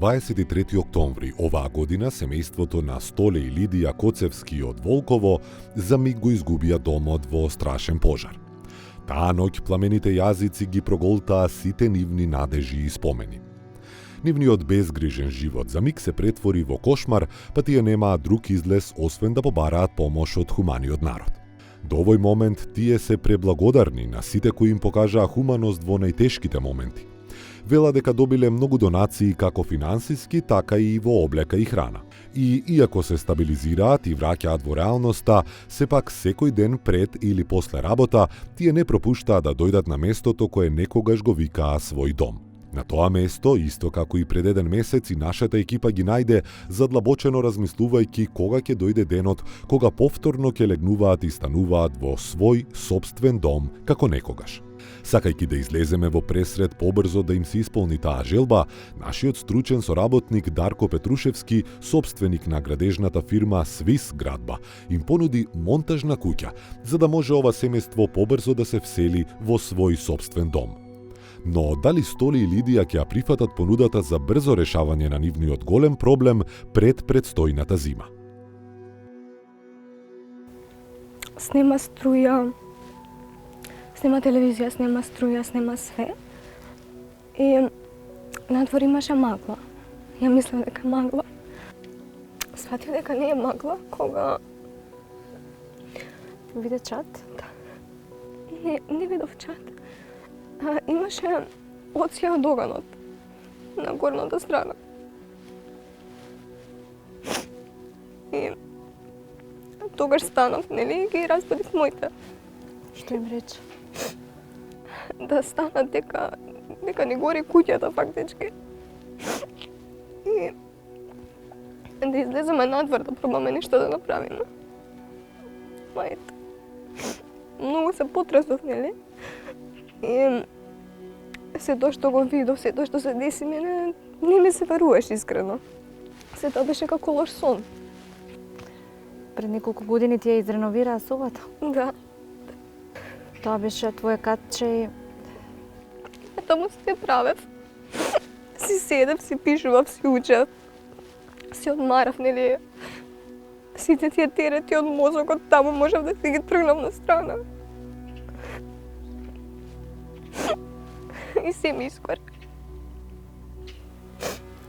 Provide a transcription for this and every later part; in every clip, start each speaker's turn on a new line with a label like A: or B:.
A: 23 октомври оваа година семејството на Столе и Лидија Коцевски од Волково за миг го изгубија домот во страшен пожар. Таа ноќ пламените јазици ги проголтаа сите нивни надежи и спомени. Нивниот безгрижен живот за миг се претвори во кошмар, па тие немаа друг излез освен да побараат помош од хуманиот народ. До овој момент тие се преблагодарни на сите кои им покажаа хуманост во најтешките моменти. Вела дека добиле многу донации како финансиски, така и во облека и храна. И иако се стабилизираат и враќаат во реалноста, сепак секој ден пред или после работа, тие не пропуштаат да дојдат на местото кое некогаш го викаа свој дом. На тоа место, исто како и пред еден месец, и нашата екипа ги најде, задлабочено размислувајќи кога ќе дојде денот, кога повторно ќе легнуваат и стануваат во свој сопствен дом, како некогаш. Сакајќи да излеземе во пресред побрзо да им се исполни таа желба, нашиот стручен соработник Дарко Петрушевски, собственик на градежната фирма Свис Градба, им понуди монтажна куќа, за да може ова семејство побрзо да се всели во свој сопствен дом. Но дали Столи и Лидија ќе ја прифатат понудата за брзо решавање на нивниот голем проблем пред предстојната зима?
B: Снема струја, снема телевизија, снема струја, снема све. И надвор имаше магла. Ја мислев дека магла. Сватив дека не е магла кога виде чат. Не видов чат. Имаше оција од оганот на горната страна. И тогаш станав, нели, и ги разбудив моите.
C: Што им рече?
B: Да станат дека не гори куќата фактички. И да излеземе надвор да пробаме нешто да направиме. Ма ето. Многу се потресов, нели? И се тоа што го видов, се тоа што се деси, мене не ми се веруваш искрено. Се тоа беше како лош сон.
C: Пред неколку години ти ја изреновираа собата.
B: Да.
C: Тоа беше твоја катче.
B: Таму се правев. Си седев, си пишував, си учев. Си одмарав, нели? Сите тие терети од мозокот таму можев да си ги тргнам на страна. И се ми искори.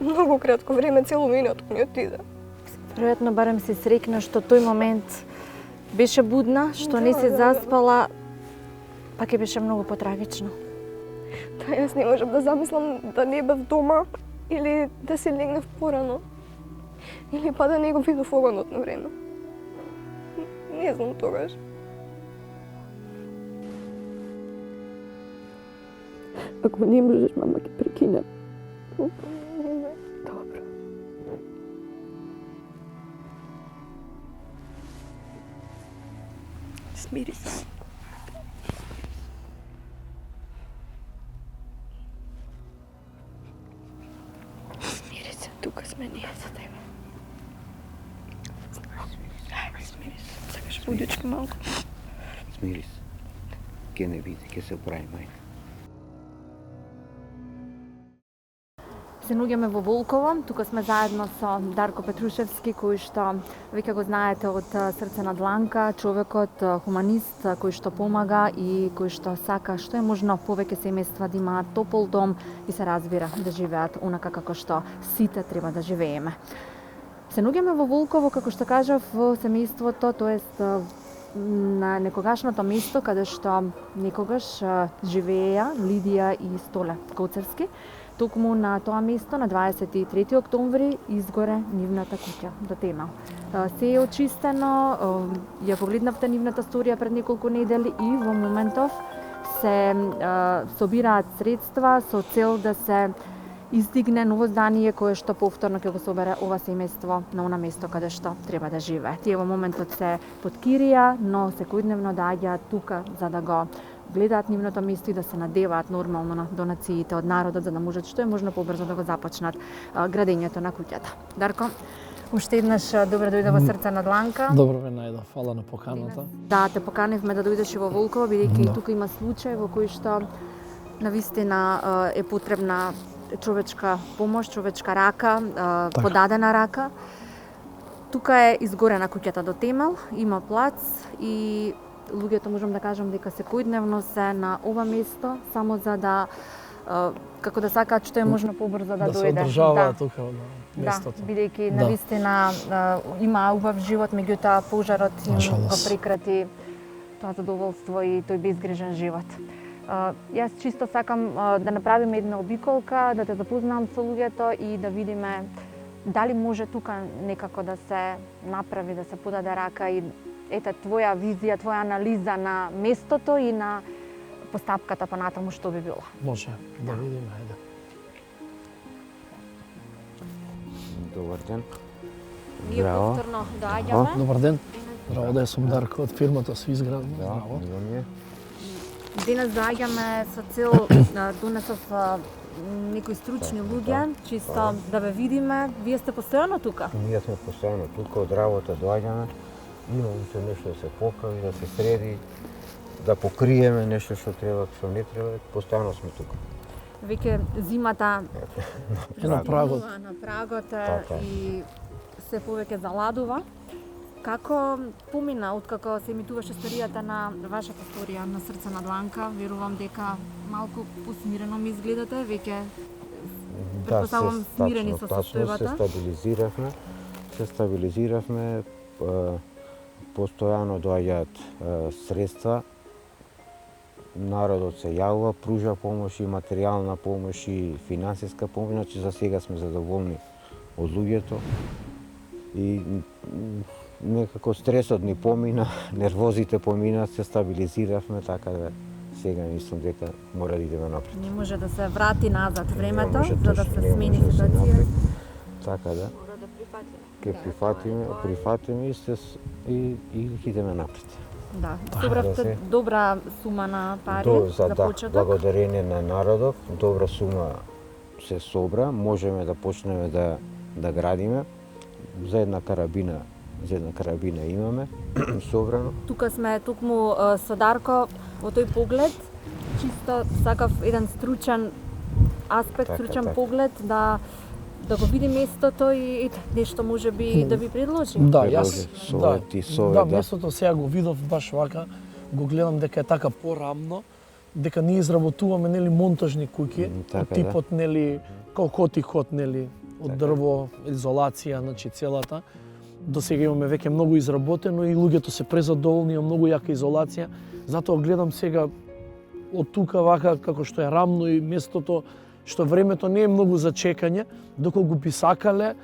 B: Многу кратко време, цело минуто ми отиде.
C: Веројатно барем си срекна што тој момент беше будна, што не си заспала, пак ќе беше многу потрагично.
B: Та јас не можам да замислам да не бев дома или да се легнев порано. Или па да не го видов оганот на време. Не знам тогаш.
D: Ако не можеш, мама ќе прекине.
B: Добро. Смири се. Смири се, тука сме ние за тебе. Смири се. Сакаш будички малку?
E: Смири се. Ке не види, ке се оправи мајка.
C: Се наоѓаме во Волково, тука сме заедно со Дарко Петрушевски, кој што веќе го знаете од Срце на дланка, човекот, хуманист, кој што помага и кој што сака што е можно повеќе семејства да имаат топол дом и се разбира да живеат онака како што сите треба да живееме. Се наоѓаме во Волково, како што кажав, во семејството, тоест на некогашното место каде што некогаш живееја Лидија и Столе Коцевски. Токму на тоа место на 23 октомври изгоре нивната куќа до тема. Се е очистено, ја погледнавте нивната сторија пред неколку недели и во моментов се собираат средства со цел да се издигне ново здание кое што повторно ќе го собере ова семејство на она место каде што треба да живее. Тие во моментот се под кирија, но секојдневно доаѓаат тука за да го гледаат нивното место и да се надеваат нормално на донациите од народот за да можат што е можно побрзо да го започнат градењето на куќата. Дарко, уште еднаш добро дојде во Срце на дланка.
F: Добро ме најдов, фала на поканата.
C: Да, те поканивме да дојдеш и во Волково, бидејќи тука има случај во кој што навистина е потребна човечка помош, човечка рака, подадена рака. Тука е изгорена куќата до темел, има плац и луѓето можам да кажам дека секојдневно се на ова место само за да како да сакаат што е можно побрзо да дојде.
F: Да се одржава тука на местото.
C: Да, бидејќи навистина има убав живот, меѓутоа пожарот им го прекрати тоа задоволство и тој безгрижен живот. Јас чисто сакам да направиме една обиколка, да те запознам со луѓето и да видиме дали може тука некако да се направи, да се подаде рака и ете твоја визија, твоја анализа на местото и на постапката понатаму што би било.
F: Може, да видиме, ајде.
E: Добар ден.
C: Ние
E: Браво.
C: повторно доаѓаме.
F: Добар ден. Здраво, да сум Дарко од фирмата Свизград.
E: Да,
F: Здраво.
E: ние.
C: Денес доаѓаме со цел донесов некои стручни луѓе, чисто да ве видиме. Вие сте постојано тука?
E: Ние сме постојано тука, од работа доаѓаме. Имаме уште нешто да се поправи, да се среди, да покриеме нешто што треба, што не треба. Постојано сме тука.
C: Веќе зимата
F: Е на прагот.
C: На прагот
E: Така.
C: и се повеќе заладува. Како помина откако се емитуваше историјата на вашата историја на Срце на Дланка? Верувам дека малку посмирено ми изгледате, веќе претпоставувам смирени со состојбата.
E: Се стабилизиравме, постојано доаѓаат средства, народот се јавува, пружа помош и материјална помош и финансиска помош, значи за сега сме задоволни од луѓето и некако стресот ни помина, нервозите помина, се стабилизиравме, така да сега мислам дека мора да идеме напред.
C: Не може да се врати назад времето,
E: Не може
C: за да
E: точно,
C: се
E: не
C: смени
E: може да се
C: ситуација.
E: напред. Така да,
C: Мора да прифатиме.
E: ќе прифатиме и идеме напред.
C: Да,
E: Да
C: собравте
E: се-
C: добра сума на пари за почеток.
E: благодарение на народов, добра сума се собра, можеме да почнеме да градиме. За една карабина имаме собрано.
C: Тука сме токму со Дарко во тој поглед, чисто сакав еден стручен аспект,
E: Така,
C: стручен
E: така.
C: поглед да го види местото и ете, нешто може би да ви предложи.
F: Да,
E: Предложи
F: јас
E: совети,
F: да, местото сега го видов баш вака, го гледам дека е така порамно, дека ние изработуваме нели монтажни куќи,
E: Така,
F: од типот нели како котикот нели од
E: Така.
F: дрво, изолација, значи целата. До сега имаме веќе многу изработено и луѓето се презадоволни, има многу јака изолација. Затоа гледам сега од тука вака како што е рамно и местото што времето не е многу за чекање, доколку би сакале,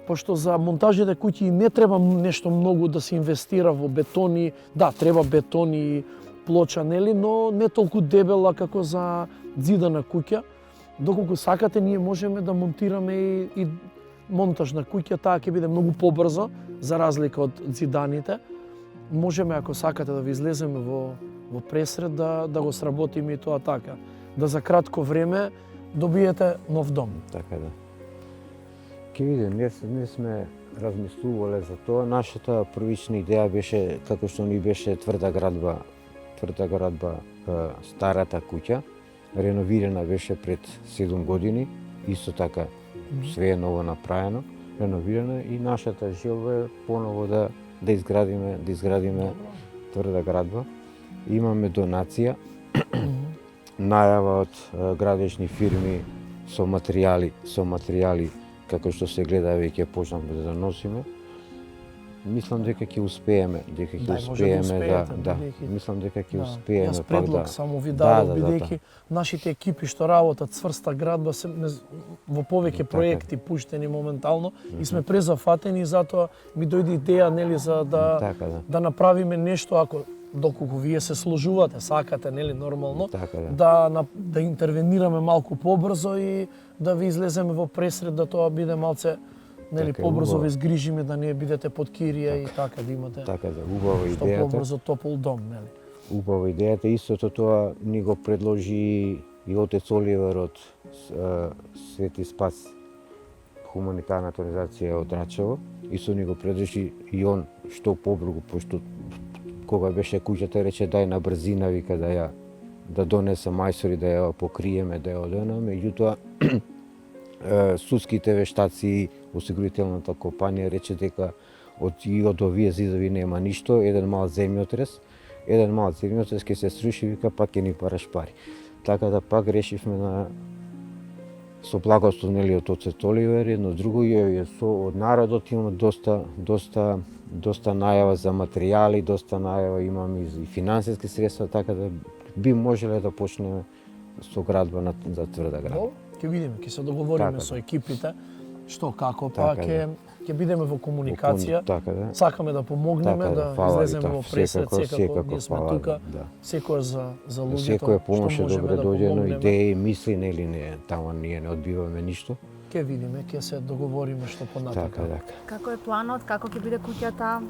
F: пошто за монтажните куќи не треба нешто многу да се инвестира во бетони, да, треба бетони и плоча, нели, но не толку дебела како за зидана куќа. Доколку сакате, ние можеме да монтираме и монтажна куќа, таа ќе биде многу побрзо, за разлика од зиданите. Можеме, ако сакате, да ви излеземе во пресред, да го сработиме и тоа така. Да за кратко време добиете нов дом.
E: Така да. Ке видим, не сме размислувале за тоа. Нашата првична идеја беше, како што ни беше тврда градба, старата куќа. Реновирана беше пред 7 години, исто така све е ново направено, реновирана и нашата желба е поново да изградиме тврда градба. Имаме донација, најава од градежни фирми со материјали како што се гледа веќе почнавме да носиме. Мислам дека ќе успееме, мислам дека ќе успееме
F: Јас
E: пак
F: предлог само ви дадов, бидејќи нашите екипи што работат цврста градба се во повеќе проекти пуштени моментално и сме презафатени, затоа ми дојде идеја нели за да направиме нешто, ако доколку вие се сложувате, сакате нели нормално, да интервенираме малку побрзо и да ви излеземе во пресред, да тоа биде малце нели побрзо ве згрижиме, да не бидете под кирија и така да имате.
E: Така да, убава идејата.
F: Што побрзо топол дом, нели.
E: Убава идејата, истото тоа ни го предложи и отец Оливер од Свети Спас, хуманитарната организација од Рачево. Исто ни го предложи и он што побрзо, пошто кога беше куќата рече дај на брзина, вика да донесе мајстори да ја покриеме, да ја одена, меѓутоа судските вештаци, осигурителната компанија рече дека од овие зидови нема ништо, еден мал земјотрес ќе се сруши, вика пак ќе ни параш пари. Така да пак решивме со благослов нели од Оцет Оливер, едно друго и од народот имаме доста најава за материјали, доста најава имаме и финансиски средства, така да би можеле да почнеме со градба за тврда градба.
F: Ќе видиме, ќе се договориме со екипите, што како, па ќе бидеме во комуникација. Сакаме да помогнеме, да излеземе во пресред, секако ние сме тука, секој за луѓето.
E: Секоја помош е добре дојдено, идеи, мисли, нели не, тама ние не одбиваме ништо.
F: Ќе видиме, ќе се договориме што понатака.
C: Како е планот, како ќе биде куќата?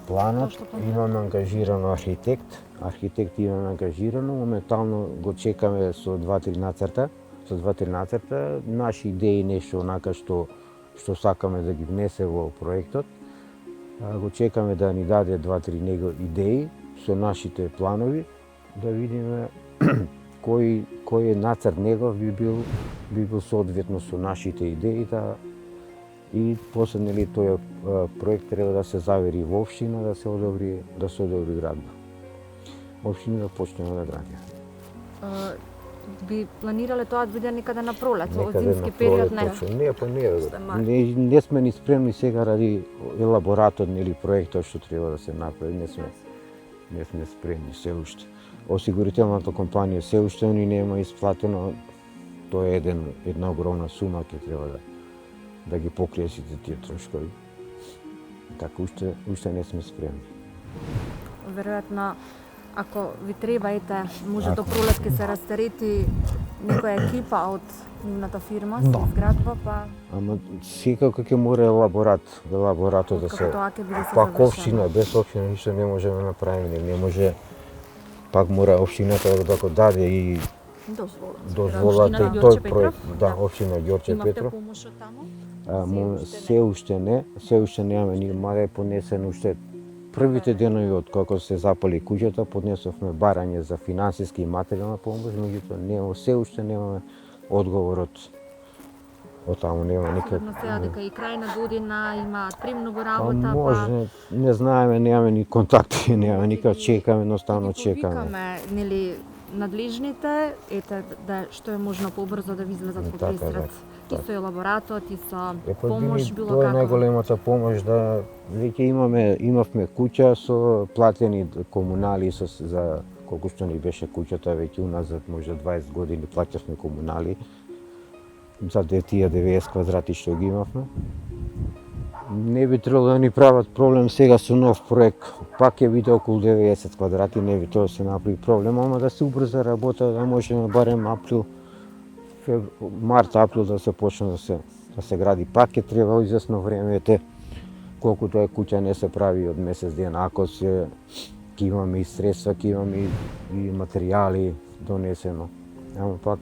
E: Планот имаме ангажирано архитект имаме ангажирано, моментално го чекаме со 2-3 нацрта, наши идеи нешто онака што сакаме да ги внесе во проектот. Го чекаме да ни даде 2-3 него идеи со нашите планови, да видиме кој нацрт негов би бил соодветно со нашите идеи, и после нели тој проект треба да се завери во општина, да се одобри градба. Општина да почнеме да градиме.
C: Би планирале тоа да биде некаде на пролет, во зимски период не?
E: Не сме ни спремни сега ради елаборатот или проектот што треба да се направи, не сме спремни се уште. Осигурителната компанија се уште ни нема исплатено, тоа е една огромна сума ќе треба да ги покрие сите тие трошкови. Така уште не сме спремни.
C: Веројатно, ако ви треба, може до пролет ќе се растерети некоја екипа од нивната фирма со изградба, па...
E: Ама секако ќе мора елаборатот да се... Пак општина, без општина ништо не можеме да направиме, не може... Пак мора општината да го даде и дозволата и тој проект. Да, општина Ѓорче Петров.
C: Имате помош од таму?
E: Се уште немаме, ние маде понесен уште првите денови од кога се запали куќата, поднесовме барање за финансиски и материјална помош, меѓутоа се уште немаме одговор од таму, нема никак.
C: Особено сега дека и крај на година имаат премногу работа,
E: може, не знаеме, немаме ни контакти, немаме никак, чекаме, едноставно чекаме.
C: Викаме, нели, надлежните, да што е можно побрзо да ви излезат во пресред. И со елаборатот, и со помош, било
E: како. Тоа е најголемата помош, да веќе имавме куќа со платени комунали, за колку што ни беше куќата, веќе уназад може 20 години плаќавме комунали за тие 90 квадрати што ги имавме. Не би требало да ни прават проблем сега со нов проект, пак ќе биде околу 90 квадрати, не би тоа се направи проблем, ама да се убрза работа, да можеме барем март-април да се почне да се гради. Пак ќе треба известно време, колкото е куќа не се прави од месец ден, ако ќе имаме и средства, ќе имаме и материјали донесено. Ама пак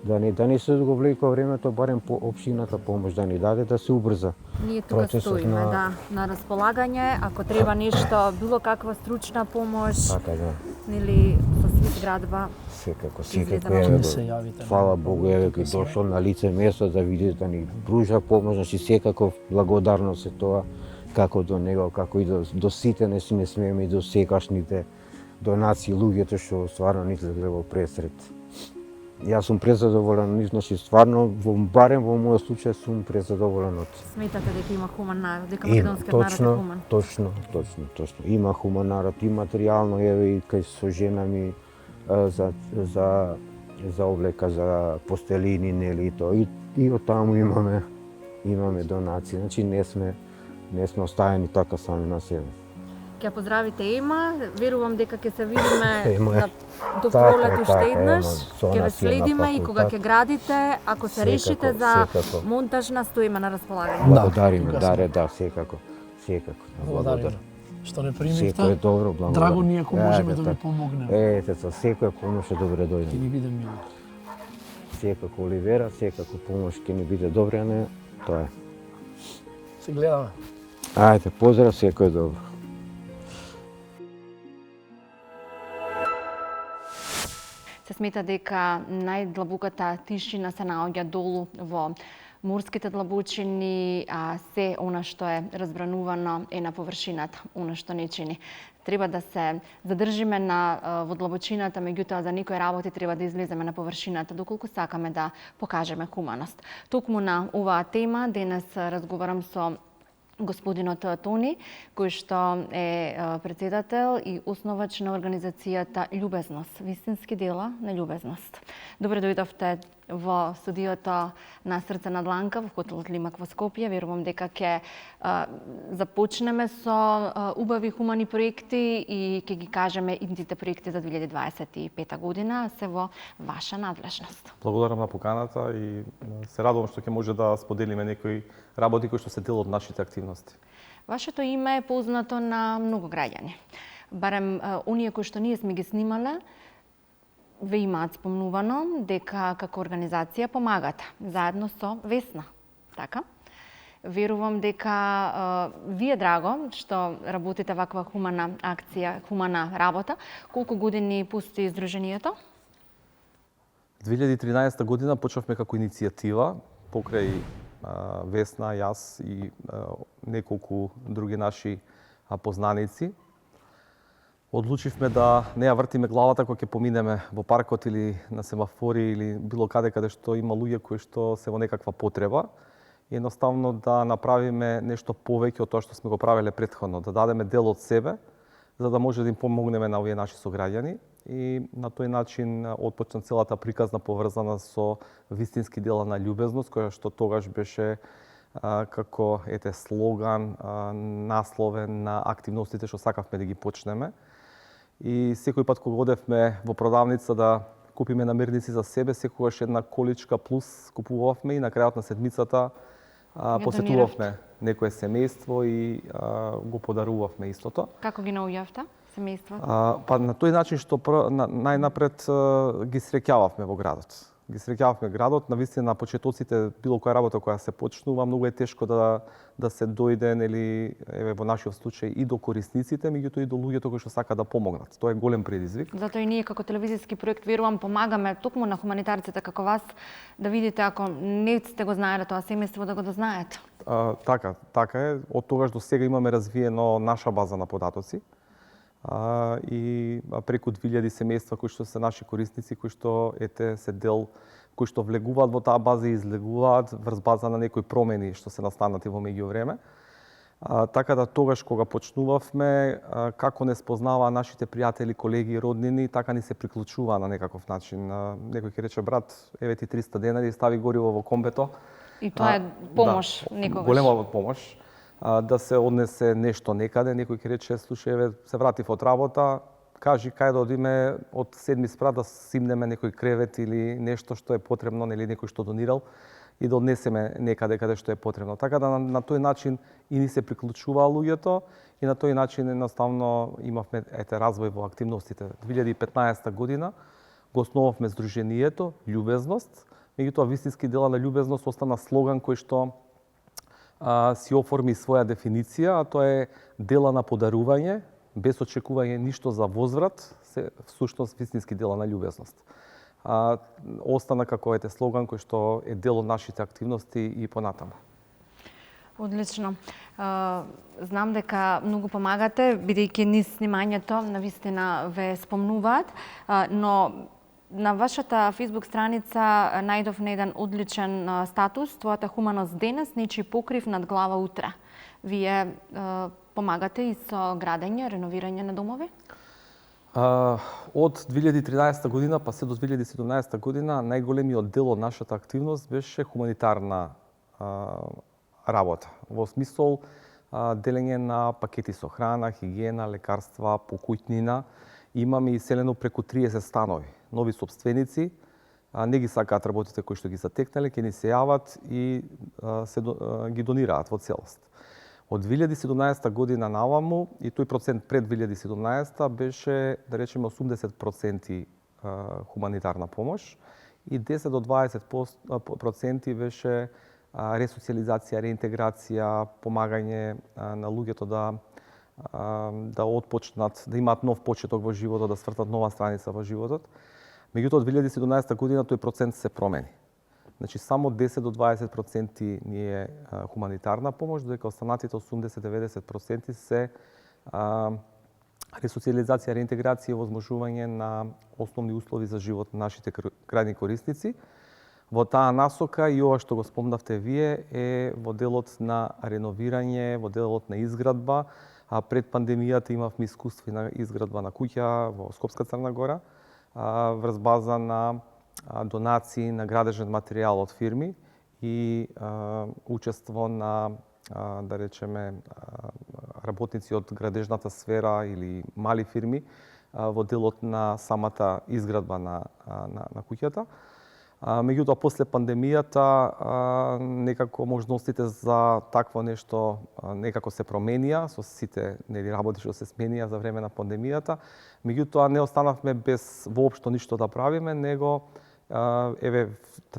E: да не се го влекува времето, барем по општината помош да ни даде да се убрза.
C: Ние тука стоиме на располагање, ако треба нешто, било каква стручна помош, нели со изградба.
E: Секако фала Богу, еве дошол на лице место да види да ни пружа помош, значи секако благодарно се тоа, како до него, како и до сите не смееме и до секашните донации луѓето што стварно ни излегле во пресред. Јас сум презадоволен, значи стварно, барем во мојот случај сум презадоволен од...
C: Сметате дека има хуман народ, дека македонскиот народ е хуман?
E: Точно. Има хуман народ и материјално, еве и кај со жена ми за облека, за постелини, нели, и од таму имаме донации, значи не сме оставени така сами на себе.
C: Ќе поздравите Ема, верувам дека ќе се видиме до пролет уште еднаш, ќе ве следиме и кога ќе градите, ако се решите за монтажна, стоиме на располагање.
E: Благодариме, секако.
F: Благодариме. Што не примивте,
E: секој е добро, благодарам.
F: Драго ни ако можеме да ви помогнеме.
E: Со секоја помош е добре дојде.
F: Ќе ни биде мило.
E: Секако Оливера, секако помош ќе ни биде добре, а не тоа е.
F: Се гледаме.
E: Ајде, поздрав, секој е добро.
C: Се смета дека најдлабоката тишина се наоѓа долу во морските длабочини, а се она што е разбранувано е на површината, она што не чини. Треба да се задржиме во длабочината, меѓутоа за некои работи треба да излеземе на површината доколку сакаме да покажеме хуманост. Токму на оваа тема денес разговарам со господинот Тони, кој што е председател и основач на организацијата Љубезност, вистински дела на љубезност. Добре дојдовте во студиото на Срце на Дланка во хотелот Лимак во Скопје. Верувам дека ќе започнеме со убави хумани проекти и ќе ги кажеме идните проекти за 2025 година, се во ваша надлежност.
G: Благодарам на поканата и се радувам што ќе може да споделиме некои работи кои што се дел од нашите активности.
C: Вашето име е познато на многу граѓани. Барем оние кои што ние сме ги снимале, ве имаат спомнувано дека како организација помагате заедно со Весна. Така? Верувам дека ви е драго што работите ваква хумана акција, хумана работа. Колку години постои Сдруженијето?
G: 2013 година почнавме како иницијатива покрај Весна, јас и неколку други наши познаници. Одлучивме да не ја вртиме главата кога ќе поминеме во паркот или на семафори или било каде што има луѓе кои што се во некаква потреба. И едноставно да направиме нешто повеќе од тоа што сме го правеле претходно, да дадеме дел од себе, за да може да им помогнеме на овие наши сограѓани. И на тој начин отпочна целата приказна поврзана со вистински дела на љубезност, која што тогаш беше како слоган, насловен на активностите што сакавме да ги почнеме. И секој пат кога одевме во продавница да купиме намирници за себе, секогаш една количка плюс купувавме и на крајот на седмицата посетувавме некое семејство и го подарувавме истото.
C: Како ги наоѓавте семејството?
G: Па на тој начин што најнапред ги среќававме во градот. Ги среќававме градот, навистина на почетоците било која работа која се почнува, многу е тешко да се дојде, нели, еве во нашиот случај и до корисниците, меѓутоа и до луѓето кои што сакаат да помогнат. Тоа е голем предизвик.
C: Затоа и ние како телевизиски проект верувам помагаме токму на хуманитарците како вас да видите ако не сте го знаеле тоа семејство да го дознаете.
G: Така е. Од тогаш до сега имаме развиено наша база на податоци. И преку 2000 семејства кои што се наши корисници, кои што се дел, кои што влегуваат во таа база и излегуваат врз база на некои промени што се настанати во меѓувреме. Така да тогаш кога почнувавме, како не спознаваа нашите пријатели, колеги, роднини, така ни се приклучуваа на некаков начин. Некој ќе рече брат, еве ти 300 денари, стави гориво во комбето.
C: И тоа е помош некогаш.
G: Голема помош. Да се однесе нешто некаде, некој ќе рече, слушај, еве се вратив од работа, кажи кај да одиме од 7 спрат да симнеме некој кревет или нешто што е потребно, или некој што донирал и да однесеме некаде каде што е потребно. Така да на тој начин и ни се приклучуваа луѓето и на тој начин едноставно имавме развој во активностите. 2015 година го основавме Сдруженијето Љубезност, меѓутоа вистински дела на љубезност остана слоган кој што си оформи своја дефиниција, а тоа е дела на подарување, без очекување ништо за возврат, се всушност вистински дела на љубезност. Остана како слоган кој што е дел од нашите активности и понатаму.
C: Одлично. Знам дека многу помагате, бидејќи низ снимањето навистина ве спомнуваат, но на вашата Facebook страница најдов на еден одличен статус, твојата хуманост денес, нечи покрив над глава утре. Вие помагате и со градење, реновирање на домови?
G: Од 2013 година па се до 2017 година најголемиот дел од нашата активност беше хуманитарна работа. Во смисол делење на пакети со храна, хигиена, лекарства, покуќнина. Имаме иселено преку 30 станови. Нови собственици, не ги сакаат работите кои што ги затекнале, ќе ни се јават и ги донираат во целост. Од 2017 година наваму, и тој процент пред 2017 беше, да речеме, 80% хуманитарна помош и 10 до 20% беше ресоциализација, реинтеграција, помагање на луѓето да отпочнат, да имаат нов почеток во животот, да свртат нова страница во животот. Меѓутоа, од 2017 година тој процент се промени. Значи само 10 до 20% ни е хуманитарна помош, додека останатите 80-90% се ресоциализација, реинтеграција и возможување на основни услови за живот на нашите крајни корисници. Во таа насока и ова што го спомнавте вие е во делот на реновирање, во делот на изградба. Пред пандемијата имавме искуство на изградба на куќа во Скопска Црна Гора, врз база на донации на градежен материјал од фирми и учество на, да речеме, работници од градежната сфера или мали фирми во делот на самата изградба на куќата. Меѓутоа, после пандемијата, некако можностите за такво нешто некако се променија со сите работи што се сменија за време на пандемијата. Меѓутоа, не останавме без воопшто ништо да правиме, него еве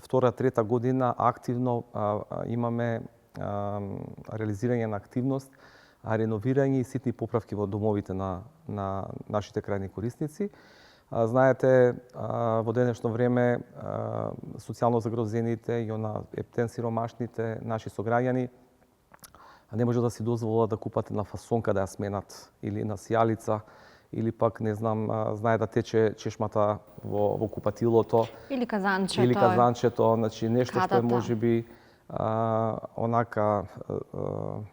G: втора, трета година активно имаме реализирање на активност, реновирање и ситни поправки во домовите на нашите крајни корисници. Знаете, во денешно време социјално загрозените и ептен сиромашните наши сограѓани не може да си дозволат да купат на фасонка да ја сменат или на сијалица, или пак, не знам, знае да тече чешмата во купатилото.
C: Или казанчето.
G: Значи нешто што е можеби онака,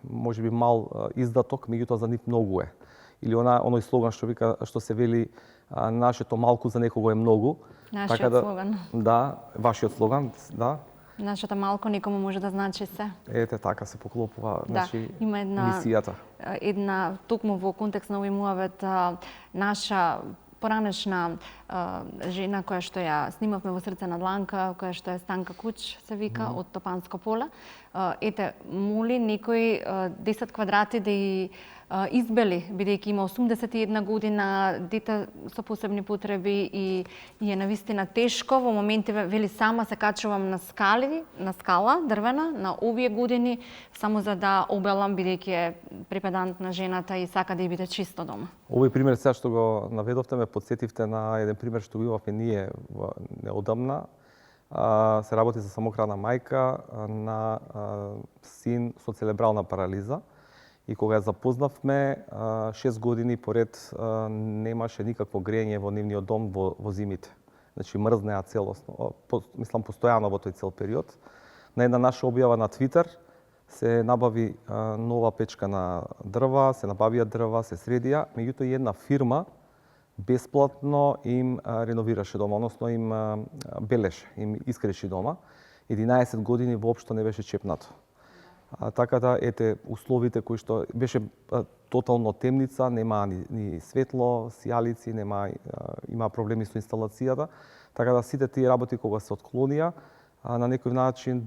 G: можеби мал издаток, меѓутоа за нив многу е. Или оној слоган што се вели нашето малку за некого е многу.
C: Нашиот слоган.
G: Да, вашиот слоган, да.
C: Нашето малку никому може да значи се.
G: Ете така се поклопува, значи,
C: има
G: мисијата.
C: Една, токму во контекст на овој муавет, наша поранешна жена која што ја снимавме во Срце на дланка, која што е Станка Куч, се вика, од Топанско поле. Ете, моли некој 10 квадрати да и избели, бидејќи има 81 година, дете со посебни потреби и е навистина тешко. Во моменти вели сама се качувам на скала дрвена на овие години само за да обелам, бидејќи е припедантна жената и сака да ја биде чисто дома.
G: Овој пример сега што го наведовте ме подсетивте на еден пример што го имавме ние неодамна. Се работи за самохрана мајка на син со церебрална парализа. И кога ја запознавме, 6 години поред немаше никакво грење во нивниот дом во зимите. Значи мрзнеа целосно, мислам постојано во тој цел период. На една наша објава на Твитер се набави нова печка на дрва, се набавија дрва, се средија, меѓутоа и една фирма бесплатно им реновираше дома, односно им белеше, им искречи дома. 11 години воопшто не беше чепнато. Така да, ете, условите кои што беше тотално темница, нема ни светло, сијалици, има проблеми со инсталацијата. Така да сите тие работи кога се отклонија, на некој начин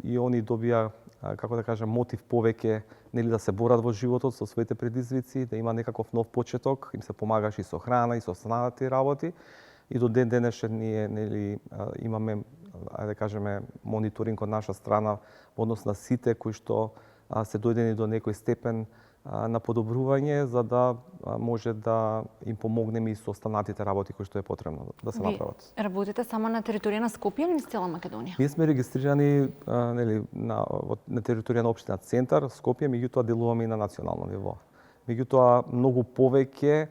G: и они добија, како да кажам, мотив повеќе, нели, да се борат во животот со своите предизвици, да има некаков нов почеток, им се помагаше и со храна и со останатите работи. И до ден денешен ние, нели, имаме, да кажеме, мониторинг од наша страна во однос на сите кои што се дојдени до некој степен на подобрување, за да може да им помогнеме и со останатите работи кои што е потребно да се направат.
C: Ви работите само на територија на Скопје или на цела Македонија?
G: Ние сме регистрирани на територија на општина Центар, Скопје, меѓутоа делуваме и на национално ниво. Меѓутоа многу повеќе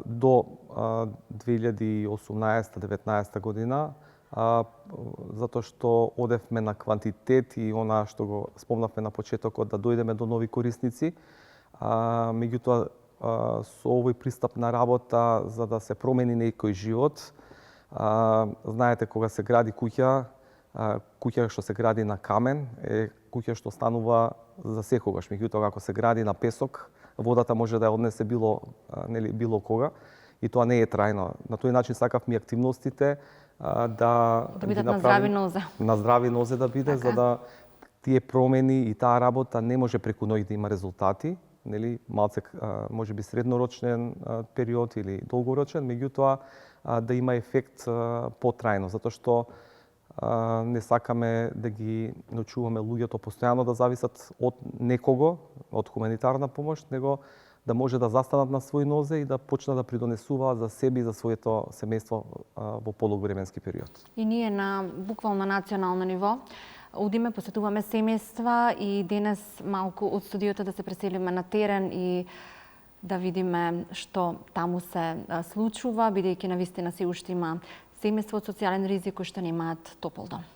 G: до 2018-19 година, затоа што одевме на квантитет и она што го спомнавме на почетокот, да дојдеме до нови корисници. Меѓутоа, со овој пристап на работа, за да се промени некој живот, знаете, кога се гради куќа што се гради на камен, е куќа што станува за секогаш. Меѓутоа, ако се гради на песок, водата може да ја однесе било кога, и тоа не е трајно. На тој начин сакавме активностите да
C: бидат на здрави нозе.
G: На здрави нозе да биде, за да тие промени и таа работа не може преку ноќ да има резултати, нели, малце можеби среднорочен период или долгорочен, меѓутоа да има ефект потрајно, затоа што не сакаме да ги научуваме луѓето постојано да зависат од некого, од хуманитарна помош, него да може да застанат на своји нозе и да почнат да придонесуваат за себе и за своето семејство во подолг временски период.
C: И ние на буквално национално ниво одиме, посетуваме семејства и денес малку од студиото да се преселиме на терен и да видиме што таму се случува, бидејќи навистина се уште има семејства од социјален ризик кои што немаат топол дом.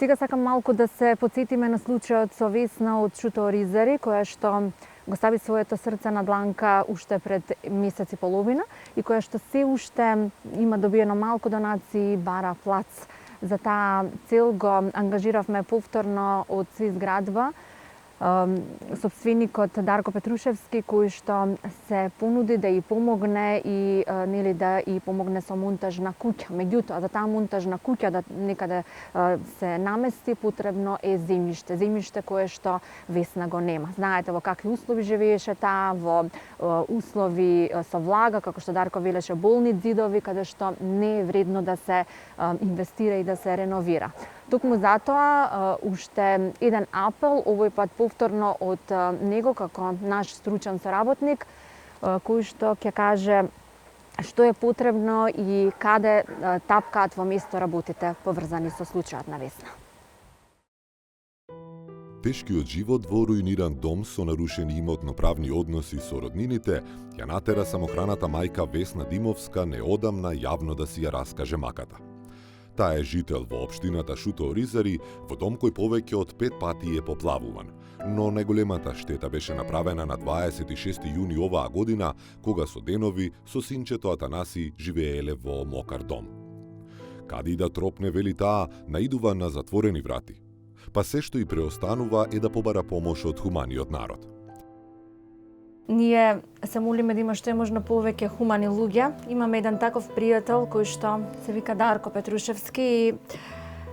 C: Сега сакам малку да се подсетиме на случајот со Весна од Шуто Оризари, која што го стави своето срце на дланка уште пред месец и половина и која што се уште има добиено малку донации, бара плац. За таа цел го ангажиравме повторно од Свизградба сопственикот Дарко Петрушевски, кој што се понуди да ја помогне и нели да ја помогне со монтажна куќа. Меѓутоа, за таа монтажна куќа да некаде се намести, потребно е земјиште. Земјиште кое што Весна го нема. Знаете во какви услови живееше таа, во услови со влага, како што Дарко велеше, болни ѕидови, каде што не е вредно да се инвестира и да се реновира. Токму затоа, уште еден апел, овој пат повторно од него како наш стручен соработник, кој што ќе каже што е потребно и каде тапкаат во место работите поврзани со случајот на Весна.
A: Тешкиот живот во руиниран дом со нарушени имотно-правни односи со роднините ја натера самохраната мајка Весна Димовска неодамна јавно да си ја раскаже маката. Таа е жител во општината Шуто Оризари, во дом кој повеќе од 5 пати е поплавуван. Но најголемата штета беше направена на 26 јуни оваа година, кога со денови со синчето Атанаси живееле во мокар дом. Кади да тропне, вели таа, наидува на затворени врати. Па се што и преостанува е да побара помош од хуманиот народ.
C: Ние се молиме да има што е можно повеќе хумани луѓе. Имаме еден таков пријател кој што се вика Дарко Петрушевски и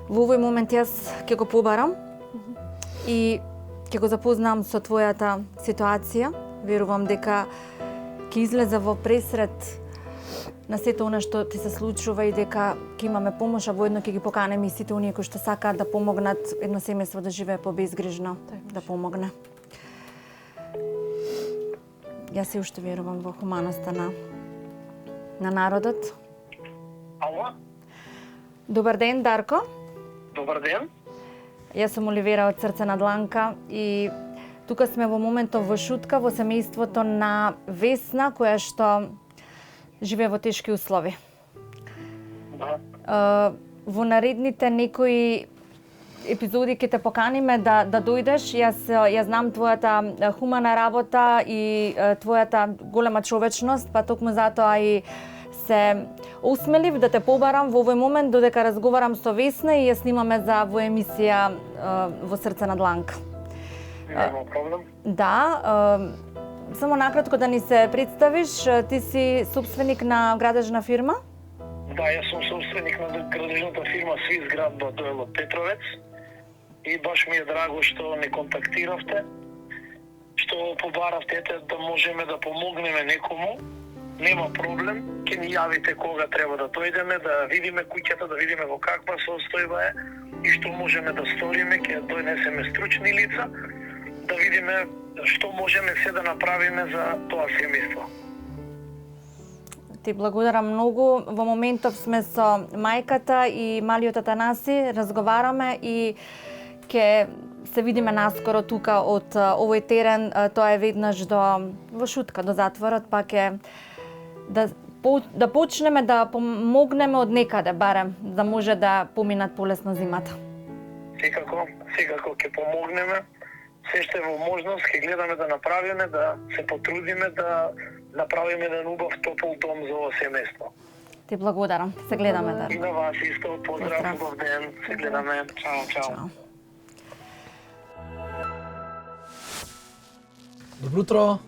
C: во овој момент јас ќе го побарам и ќе го запознам со твојата ситуација. Верувам дека ќе излезе во пресред на сето она што ти се случува и дека ќе имаме помош, а воедно ќе ги поканеме и сите оние кои што сакаат да помогнат едно семејство да живее побезгрижно, да помогне. Јас се уште верувам во хуманоста на народот.
H: Ало?
C: Добар ден, Дарко.
H: Добар ден.
C: Јас сум Оливера од Срце на дланка и тука сме во моментов во Шутка, во семејството на Весна, која што живее во тешки услови.
H: Да.
C: Во наредните некои епизоди ќе те поканиме да дојдеш. Јас знам твојата хумана работа и твојата голема човечност, па токму затоа и се осмелив да те побарам во овој момент додека разговарам со Весна и ја снимаме во емисија во Срце на дланка.
H: Нема проблем.
C: Да, само накратко да ни се представиш, ти си собственик на градежна фирма?
H: Да, јас сум собственик на градежната фирма Свизградба Дојло Петровец и баш ми е драго што не контактиравте, што побаравте да можеме да помогнеме некому. Нема проблем, ќе ни јавите кога треба да дојдеме, да видиме куќата, да видиме во каква состојба е и што можеме да сториме, ќе донесеме стручни лица, да видиме што можеме се да направиме за тоа семејство.
C: Ти благодарам многу. Во моментов сме со мајката и малиот Атанаси, разговараме и ќе се видиме наскоро тука од овој терен. Тоа е веднаш во Шутка, до затворот, па ќе да почнеме да помогнеме од некаде, барем, да може да поминат полесно зимата.
H: Секако ќе помогнеме. Се што е во можност, ќе гледаме да направиме, да се потрудиме да направиме еден убав топол дом за ово семејство.
C: Ти благодарам. Се гледаме, да.
H: И на вас исто, поздрав, убав ден. Се гледаме. Чао.
F: Добро утро.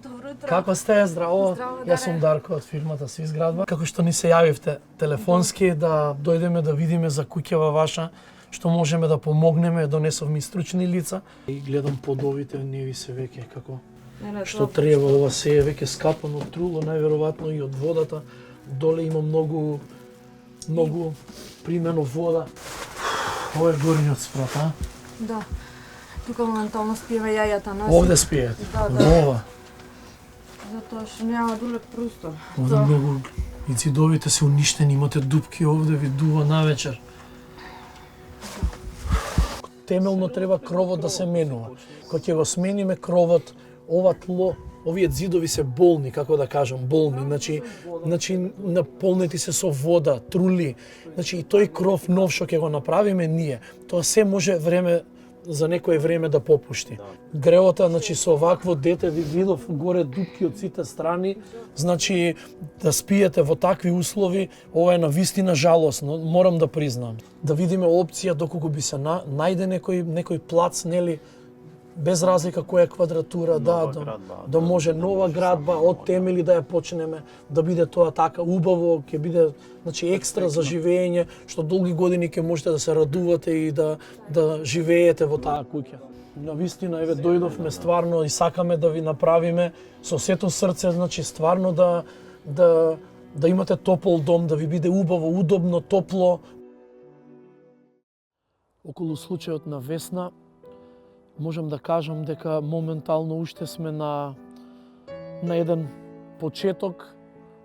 F: Како сте? Здраво. Јас сум Дарко од фирмата Свизградба. Како што ни се јавивте телефонски да дојдеме да видиме за куќава ваша, што можеме да помогнеме, донесовме и стручни лица. И гледам подовите, не ви се веќе како што треба, ова се е веќе скапано труло, најверојатно и од водата. Доле има многу примено вода. Ова е горниот спрат, а?
C: Да. тука моментално спиеме јајата наши.
F: Овде спијат.
C: Да,
F: Во
C: да.
F: ова.
C: Затоа што нема долек простор.
F: Овде многу и цидовите се уништени, имате дупки овде, ви дува навечер. Темелно треба кровот да се менува. Кога ќе го смениме кровот, ова тло, овие зидови се болни, како да кажам, болни, значи наполнети се со вода, трули. Значи и тој кров нов што ќе го направиме ние, тоа се може за некое време да попушти. Гревота, значи со вакво дете видов горе дупки од сите страни, значи да спиете во такви услови, ова е навистина жалосно, морам да признам. Да видиме опција доколку би се најде некој плац, нели, без разлика која квадратура, да може нова градба од темели да ја почнеме, да биде тоа така убаво, ќе биде значи екстра за живење, што долги години ќе можете да се радувате и да живеете во таа куќа. Навистина, еве дојдовме стварно и сакаме да ви направиме со сето срце, значи стварно да имате топол дом, да ви биде убаво, удобно, топло. Околу случајот на Весна, можам да кажам дека моментално уште сме на еден почеток,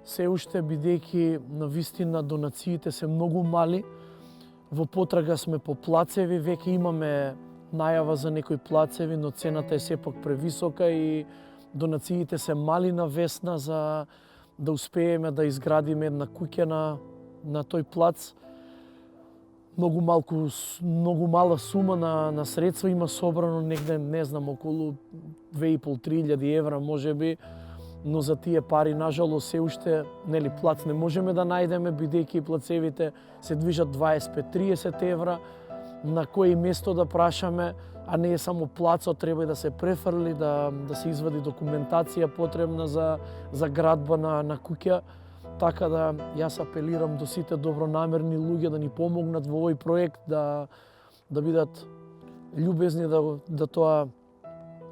F: се уште бидејќи навистина донациите се многу мали. Во потрага сме по плацеви, веќе имаме најава за некои плацеви, но цената е сепак превисока и донациите се мали на Весна за да успееме да изградиме една куќа на тој плац. Многу мала сума на средства има собрано негде, не знам, околу 2.500-3.000 евра можеби, но за тие пари, нажалост, се уште плац не можеме да најдеме, бидејќи плацевите се движат 25-30 евра, на кој место да прашаме, а не е само плацот, треба и да се префрли, да се извади документација потребна за градба на куќа. Така да јас апелирам до сите добронамерни луѓе да ни помогнат во овој проект, да бидат љубезни, да тоа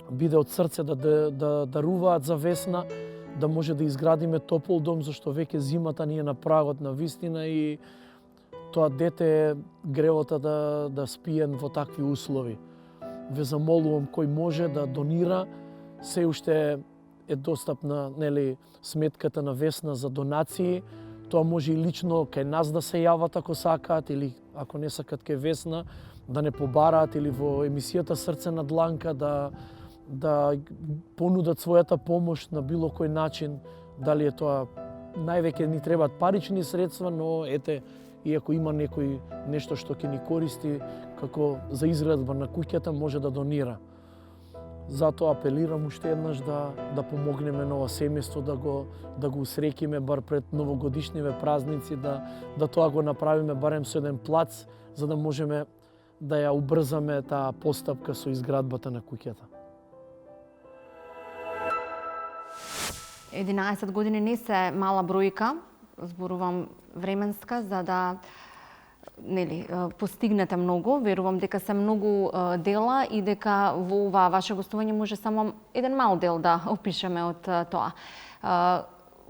F: биде од срце, да даруваат за Весна, да може да изградиме топол дом, зашто веќе зимата ни е на прагот на вистина и тоа дете е гревота да спиен во такви услови. Ве замолувам кој може да донира, се уште е достапна сметката на Весна за донации. Тоа може и лично кај нас да се јават ако сакаат, или ако не сакат кај Весна, да не побараат, или во емисијата Срце на дланка да понудат својата помош на било кој начин. Дали е тоа, највеќе ни требаат парични средства, но ете, и ако има некој нешто што ќе ни користи како за изградба на куќата, може да донира. Затоа апелирам уште еднаш да помогнеме на ова семејство, да го усрекиме бар пред новогодишниве празници, да тоа го направиме барем со еден плац, за да можеме да ја убрзаме таа постапка со изградбата на куќата.
C: 11 години не се мала бројка, зборувам временска, за да постигнете многу. Верувам дека се многу дела и дека во ова ваше гостување може само еден мал дел да опишеме од тоа.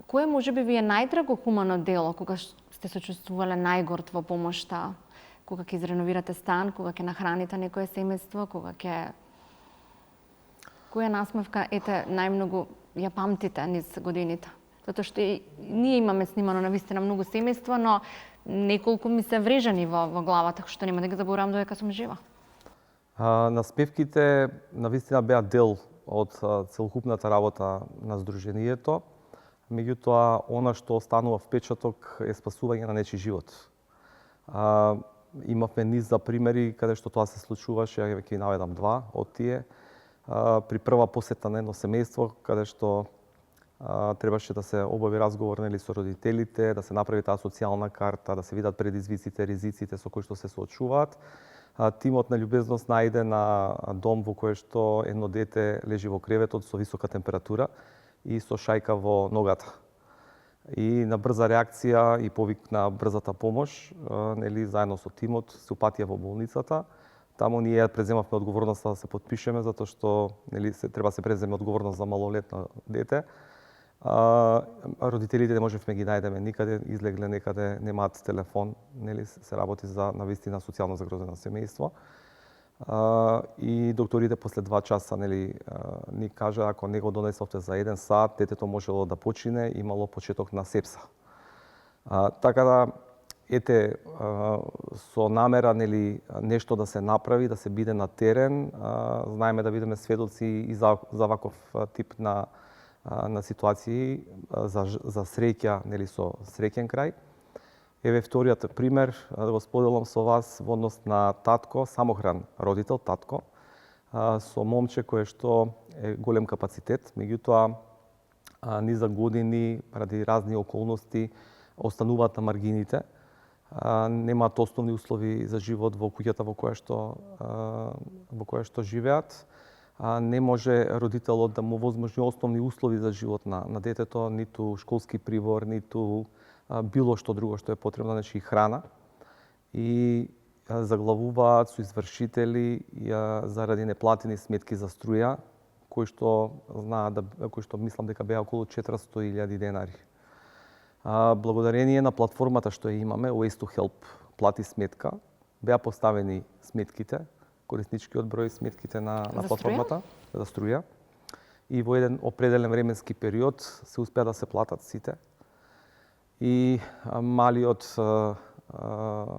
C: Кое можеби ви е најдраго хумано дело, кога сте се чувствувале најгорд во помошта? Кога ќе изреновирате стан, кога ќе нахраните некое семејство, кога ќе... Која насмевка најмногу ја памтите низ годините? Затоа што и ние имаме снимано навистина многу семејства, но неколку ми се врежани во главата, што нема да ги заборавам додека сум жива.
G: Наспевките навистина беа дел од целокупната работа на Сдруженијето, меѓутоа она што останува впечаток е спасување на нечи живот. Имавме низ за примери каде што тоа се случуваше, ја ќе наведам два од тие. При прва посета на едно семејство, каде што требаше да се обави разговор со родителите, да се направи таа социјална карта, да се видат предизвиците, ризиците со кои што се соочуваат. Тимот на љубезност најде на дом во кој што едно дете лежи во креветот со висока температура и со шајка во ногата. И на брза реакција и повик на брзата помош, заедно со тимот се упатија во болницата. Таму ние преземавме одговорноста да се потпишеме, затоа што треба да се преземе одговорност за малолетно дете. Родителите не можевме ги најдеме никаде, излегле некаде, немаат телефон, се работи за навистина социјално загрозено семејство. и докторите после 2 часа ни кажа ако не го донесовте за 1 сат, детето можело да почине, имало почеток на сепса. Така да ете со намера нешто да се направи, да се биде на терен, знаеме да бидеме сведоци и за ваков тип на ситуации за среќа со среќен крај. Еве вториот пример, да го споделам со вас во однос на татко, самохран родител, татко, со момче кое што е голем капацитет, меѓутоа низа години, ради разни околности, остануваат на маргините, немаат основни услови за живот во куќата во која што живеат, не може родителот да му возможни основни услови за живот на детето, ниту школски прибор, ниту било што друго што е потребно, значи храна. И заглавуваат со извршители заради неплатени сметки за струја, кои што мислам дека беа околу 400.000 денари. Благодарение на платформата што ја имаме, Ways to Help плати сметка, беа поставени сметките, корисничкиот број сметките на платформата за струја. И во еден определен временски период се успеа да се платат сите. И малиот,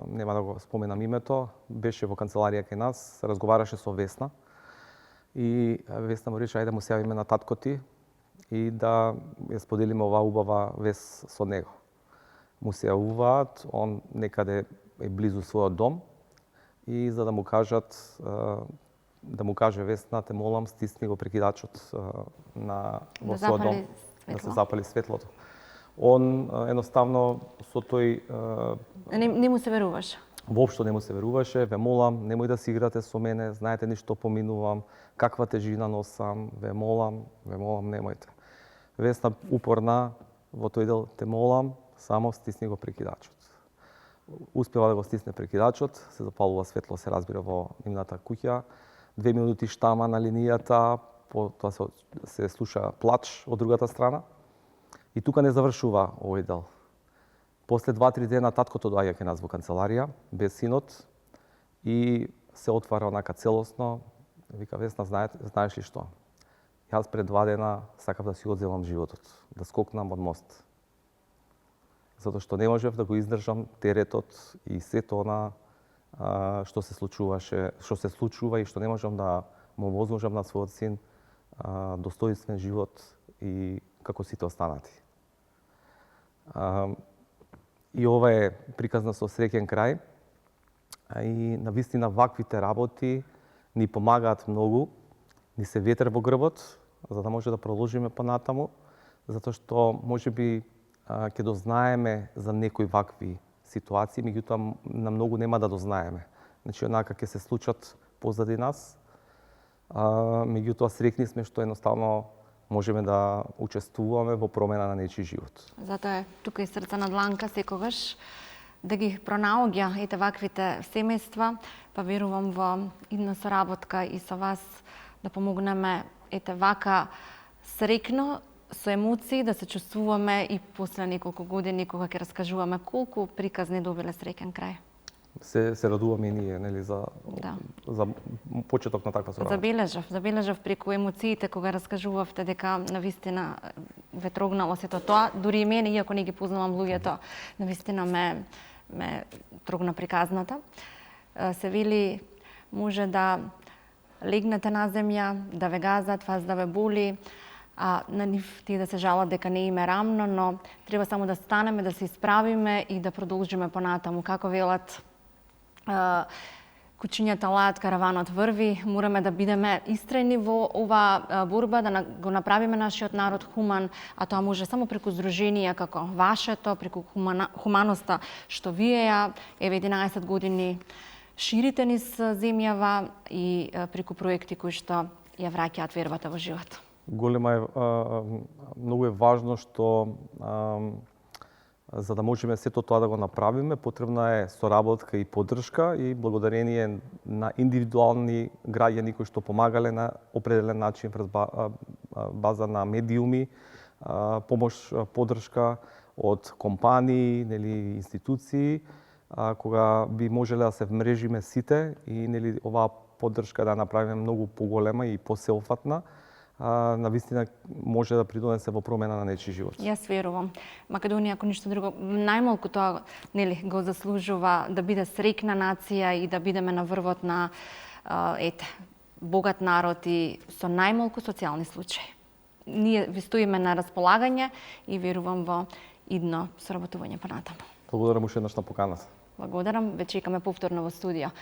G: нема да го споменам името, беше во канцеларија кај нас, разговараше со Весна. И Весна му рече, ајде му се јавиме на татко ти и да ја споделиме оваа убава вест со него. Му се јавуваат, он некаде е близу својот дом и за да му кажат, да му каже Весна, те молам, стисни го прекидачот во својот дом, да се запали светлото. Он едноставно со тој
C: Не му се веруваше.
G: Воопшто не му се веруваше, ве молам, немој да си играте со мене, знаете ни што поминувам, каква тежина носам, ве молам, немојте. Весна упорна во тој дел, те молам, само стисни го прекидачот. Успева да го стисне прекидачот, се запалува светло, се разбира во нивната куќа. 2 минути штама на линијата, потоа се слуша плач од другата страна. И тука не завршува овој дел. После 2-3 дена таткото доаѓа кај нас во канцеларија, без синот, и се отвара онака целосно. Вика, Весна, знаеш ли што? Јас пред 2 дена сакав да си одземам животот, да скокнам од мост. Затоа што не можев да го издржам теретот и сето она што се случува и што не можам да му возможам на својот син достоинствен живот и како сите останати. И ова е приказна со среќен крај. И навистина ваквите работи ни помагаат многу, ни се ветер во грбот, за да може да продолжиме понатаму, затоа што можеби ќе дознаеме за некои вакви ситуации, меѓутоа на многу нема да дознаеме. Значи, онака ќе се случат позади нас, меѓутоа среќни сме што едноставно можеме да учествуваме во промена на нечи живот.
C: Затоа е тука и Срце на дланка секогаш да ги пронаоѓа ете ваквите семејства, па верувам во идна соработка и со вас да помогнеме ете вака среќно со емоции да се чувствуваме и после неколку години кога ќе раскажуваме колку приказни добиле среќен крај.
G: Се радуваме и ние, за почеток на таква соработка.
C: Забележав преку емоциите кога раскажувавте дека навистина ве трогнало сето тоа, дури и мене, иако не ги познавам луѓето, навистина ме трогна приказната. Се вели може да легнете на земја, да ве газат, вас да ве боли, а на нив тие да се жалат дека не им е рамно, но треба само да станеме, да се исправиме и да продолжиме понатаму. Како велат, кучињата лајат, караванот врви, мораме да бидеме истрени во оваа борба, да го направиме нашиот народ хуман, а тоа може само преку здруженија како вашето, преку хуманоста што вие ја, еве 11 години ширите низ земјава и преку проекти кои што ја враќаат вербата во живот.
G: Многу е важно што за да можеме сето тоа да го направиме, потребна е соработка и поддршка и благодарение на индивидуални граѓани кои што помагале на определен начин врз база на медиуми, помош, поддршка од компании, институции, кога би можеле да се вмрежиме сите и оваа поддршка да направиме многу поголема и посеопфатна, навистина може да придонесе во промена на нечи живот.
C: Јас верувам. Македонија, ако ништо друго, најмалку тоа го заслужува да биде среќна нација и да бидеме на врвот на богат народ и со најмалку социјални случаи. Ние ви стоиме на располагање и верувам во идно соработување понатаму.
G: Благодарам уште еднаш на поканата.
C: Благодарам, ве чекаме повторно во студио.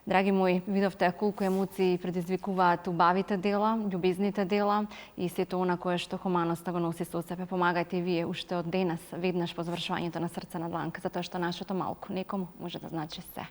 C: Драги мои, видовте колку емоции предизвикуваат убавите дела, љубезните дела и сето она кое што хуманоста го носи со себе. Помагајте и вие уште од денес, веднаш по завршувањето на Срце на дланка, затоа што нашето малку некому може да значи се.